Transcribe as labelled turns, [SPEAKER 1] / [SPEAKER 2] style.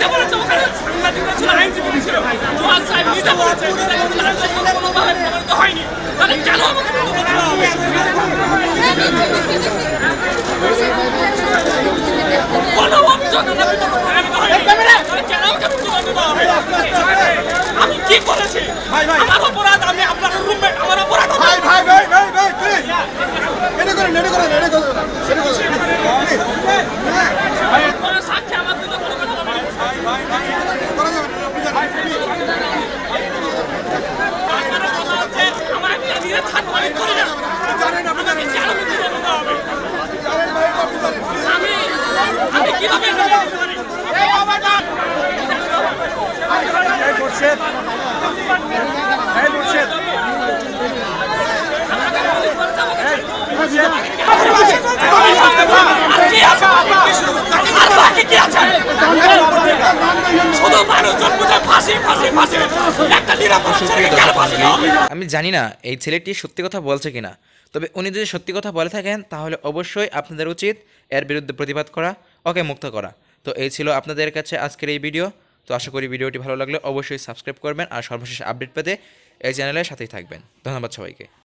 [SPEAKER 1] নিজে বলেছে ওখানে সাংবাদিকরা ছিল, আইনজীবী ছিল, জোয়ান সাহেব নিজে বলেছে কোনোভাবে প্রমাণিত হয়নি, তাহলে কেন আমাকে কোনো অভিযোগ আমি কি করেছি? আমার অপরাধ, আমি আপনার রুমমেট, আমার অপরাধ। সাক্ষী আমার দিকে কোনো কথা বলবেন? আপনারা কথা হচ্ছে আমার নিজে ছাত্রবাদী করি না, আমাকে কেন মিথ্যে বলতে হবে? আমি কিভাবে বলতে পারি?
[SPEAKER 2] আমি জানি না এই ছেলেটি সত্যি কথা বলছে কিনা, তবে উনি যদি সত্যি কথা বলে থাকেন তাহলে অবশ্যই আপনাদের উচিত এর বিরুদ্ধে প্রতিবাদ করা, ওকে মুক্ত করা। তো এই ছিল আপনাদের কাছে আজকের এই ভিডিও। তো আশা করি ভিডিওটি ভালো লাগলে অবশ্যই সাবস্ক্রাইব করবেন আর সর্বশেষ আপডেট পেতে এই চ্যানেলের সাথেই থাকবেন। ধন্যবাদ সবাইকে।